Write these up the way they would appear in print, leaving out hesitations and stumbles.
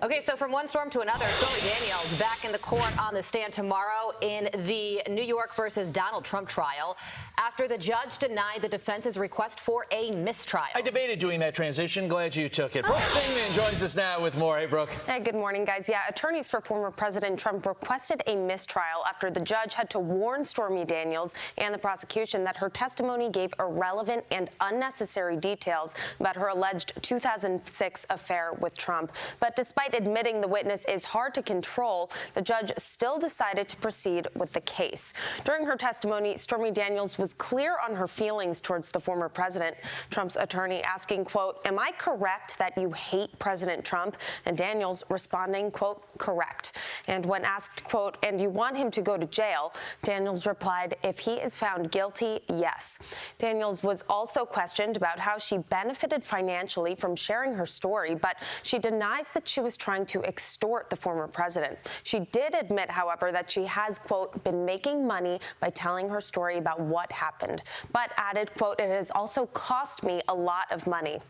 Okay, so from one storm to another, Stormy Daniels back in the court on the stand tomorrow in the New York versus Donald Trump trial after the judge denied the defense's request for a mistrial. I debated doing that transition. Glad you took it. Brooke Stingman joins us now with more. Hey, Brooke. Hey, good morning, guys. Yeah, attorneys for former President Trump requested a mistrial after the judge had to warn Stormy Daniels and the prosecution that her testimony gave irrelevant and unnecessary details about her alleged 2006 affair with Trump. But despite admitting the witness is hard to control, the judge still decided to proceed with the case. During her testimony, Stormy Daniels was clear on her feelings towards the former president. Trump's attorney asking, quote, "Am I correct that you hate President Trump?" And Daniels responding, quote, "Correct." And when asked, quote, "And you want him to go to jail?" Daniels replied, "If he is found guilty, yes." Daniels was also questioned about how she benefited financially from sharing her story, but she denies that she was trying to extort the former president. She did admit, however, that she has, quote, "been making money by telling her story about what happened," but added, quote, "It has also cost me a lot of money."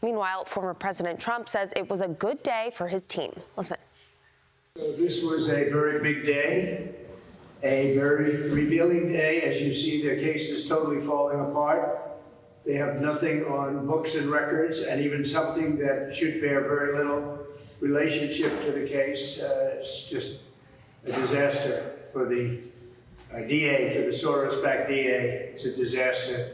Meanwhile, former President Trump says it was a good day for his team. Listen. So this was a very big day, a very revealing day. As you see, their case is totally falling apart. They have nothing on books and records, and even something that should bear very little relationship to the case. It's just a disaster for the DA, for the Soros-backed DA. It's a disaster.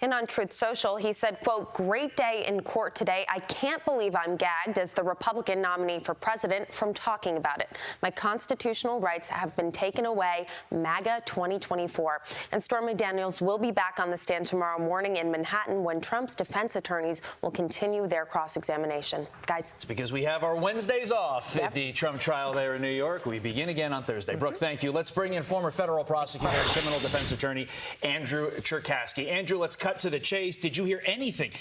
And on Truth Social, he said, quote, "Great day in court today. I can't believe I'm gagged as the Republican nominee for president from talking about it. My constitutional rights have been taken away. MAGA 2024. And Stormy Daniels will be back on the stand tomorrow morning in Manhattan when Trump's defense attorneys will continue their cross-examination. Guys. It's because we have our Wednesdays off at the Trump trial there in New York. We begin again on Thursday. Brooke, thank you. Let's bring in former federal prosecutor and criminal defense attorney Andrew Cherkasky. Andrew, let's cut to the chase. Did you hear anything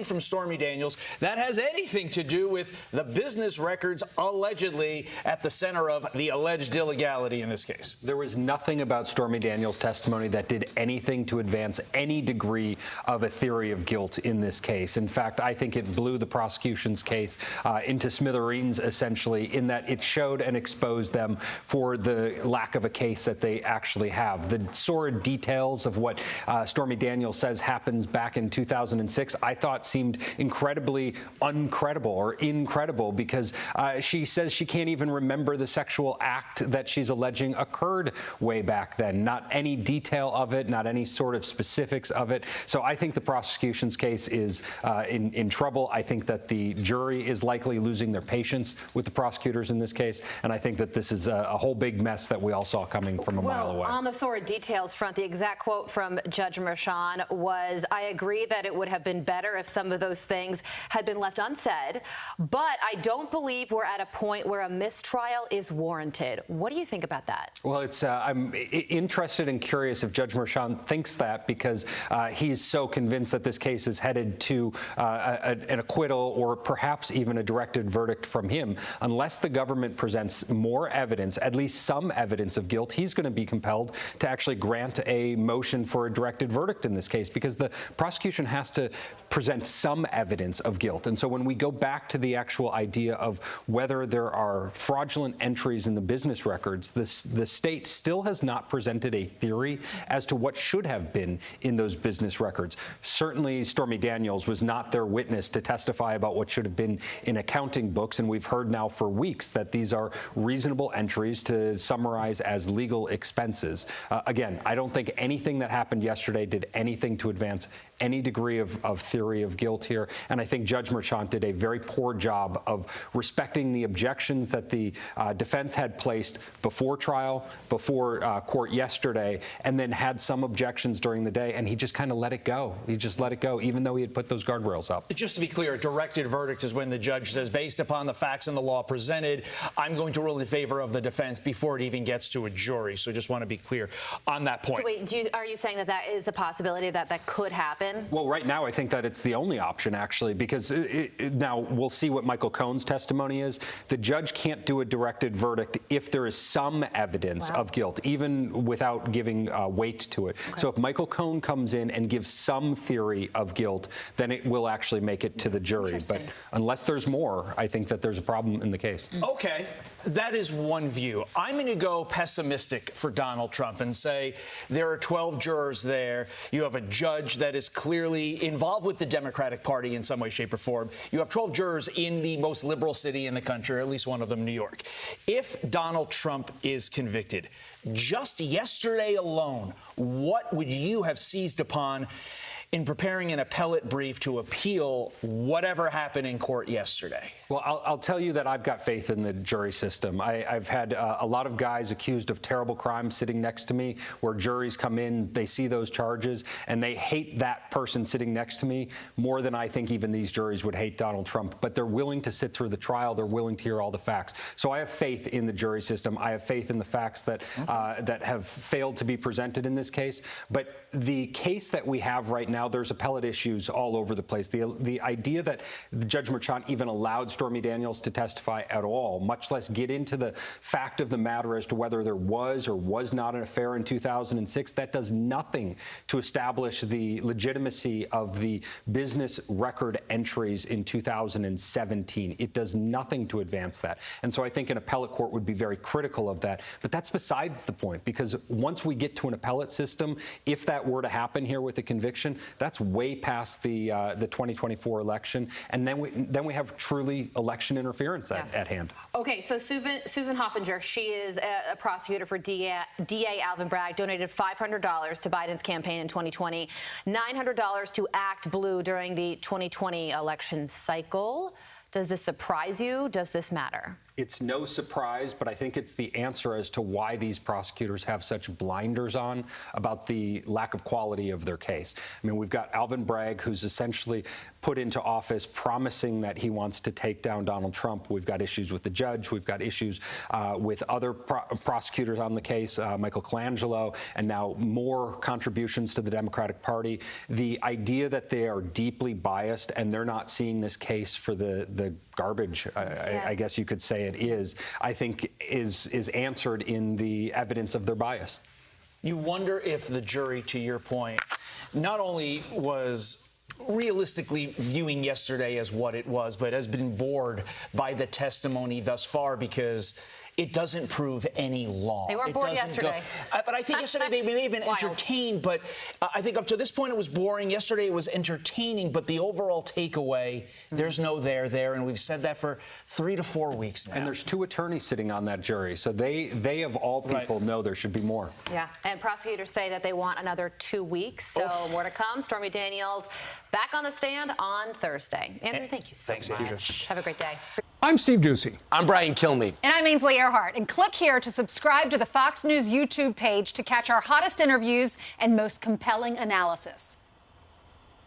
from Stormy Daniels that has anything to do with the business records allegedly at the center of the alleged illegality in this case? There was nothing about Stormy Daniels' testimony that did anything to advance any degree of a theory of guilt in this case. In fact, I think it blew the prosecution's case into smithereens, essentially, in that it showed and exposed them for the lack of a case that they actually have. The sordid details of what Stormy Daniels says happens back in 2006, I thought seemed incredibly uncredible or incredible because she says she can't even remember the sexual act that she's alleging occurred way back then. Not any detail of it, not any sort of specifics of it. So I think the prosecution's case is in trouble. I think that the jury is likely losing their patience with the prosecutors in this case. And I think that this is a whole big mess that we all saw coming from a mile away. On the sordid details front, the exact quote from Judge Merchan was, "I agree that it would have been better if some of those things had been left unsaid, but I don't believe we're at a point where a mistrial is warranted." What do you think about that? Well, I'm interested and curious if Judge Merchan thinks that because he's so convinced that this case is headed to an acquittal or perhaps even a directed verdict from him. Unless the government presents more evidence, at least some evidence of guilt, he's going to be compelled to actually grant a motion for a directed verdict in this case, because the prosecution has to present some evidence of guilt. And so when we go back to the actual idea of whether there are fraudulent entries in the business records, the state still has not presented a theory as to what should have been in those business records. Certainly, Stormy Daniels was not their witness to testify about what should have been in accounting books, and we've heard now for weeks that these are reasonable entries to summarize as legal expenses. Again, I don't think anything that happened yesterday did anything to advance any degree of theory of guilt here. And I think Judge Merchan did a very poor job of respecting the objections that the defense had placed before trial, before court yesterday, and then had some objections during the day, and he just kind of let it go. He just let it go, even though he had put those guardrails up. Just to be clear, a directed verdict is when the judge says, based upon the facts and the law presented, I'm going to rule in favor of the defense before it even gets to a jury. So just want to be clear on that point. So wait, are you saying that that is a possibility that that could happen? Well, right now, I think that it's the only option, actually, because now we'll see what Michael Cohen's testimony is. The judge can't do a directed verdict if there is some evidence of guilt, even without giving weight to it. Okay. So if Michael Cohen comes in and gives some theory of guilt, then it will actually make it to the jury. But unless there's more, I think that there's a problem in the case. Okay, that is one view. I'm going to go pessimistic for Donald Trump and say there are 12 jurors there. You have a judge that is clearly involved with the Democratic Party in some way, shape, or form. You have 12 jurors in the most liberal city in the country, or at least one of them, New York. If Donald Trump is convicted, just yesterday alone, what would you have seized upon in preparing an appellate brief to appeal whatever happened in court yesterday? Well, I'll tell you that I've got faith in the jury system. I've had a lot of guys accused of terrible crimes sitting next to me, where juries come in, they see those charges, and they hate that person sitting next to me more than I think even these juries would hate Donald Trump. But they're willing to sit through the trial. They're willing to hear all the facts. So I have faith in the jury system. I have faith in the facts that that have failed to be presented in this case. But the case that we have right now, there's appellate issues all over the place. The idea that Judge Merchant even allowed Stormy Daniels to testify at all, much less get into the fact of the matter as to whether there was or was not an affair in 2006, that does nothing to establish the legitimacy of the business record entries in 2017. It does nothing to advance that. And so I think an appellate court would be very critical of that. But that's besides the point, because once we get to an appellate system, if that were to happen here with a conviction, that's way past the 2024 election. And then we have truly election interference at hand. Okay, so Susan Hoffinger, she is a prosecutor for DA Alvin Bragg, donated $500 to Biden's campaign in 2020, $900 to Act Blue during the 2020 election cycle. Does this surprise you? Does this matter? It's no surprise, but I think it's the answer as to why these prosecutors have such blinders on about the lack of quality of their case. I mean, we've got Alvin Bragg, who's essentially put into office promising that he wants to take down Donald Trump. We've got issues with the judge. We've got issues with other prosecutors on the case, Michael Colangelo, and now more contributions to the Democratic Party. The idea that they are deeply biased and they're not seeing this case for the garbage, I guess you could say it is, I think is answered in the evidence of their bias. You wonder if the jury, to your point, not only was realistically viewing yesterday as what it was, but has been bored by the testimony thus far, because it doesn't prove any law. They weren't bored yesterday. But I think yesterday they may have been entertained, but I think up to this point it was boring. Yesterday it was entertaining, but the overall takeaway, there's no there, and we've said that for 3 to 4 weeks now. And there's 2 attorneys sitting on that jury, so they of all people know there should be more. Yeah, and prosecutors say that they want another 2 weeks, so more to come. Stormy Daniels back on the stand on Thursday. Andrew, thank you so much. Andrew. Have a great day. I'm Steve Ducey. I'm Brian Kilmeade. And I'm Ainsley Earhart. And click here to subscribe to the Fox News YouTube page to catch our hottest interviews and most compelling analysis.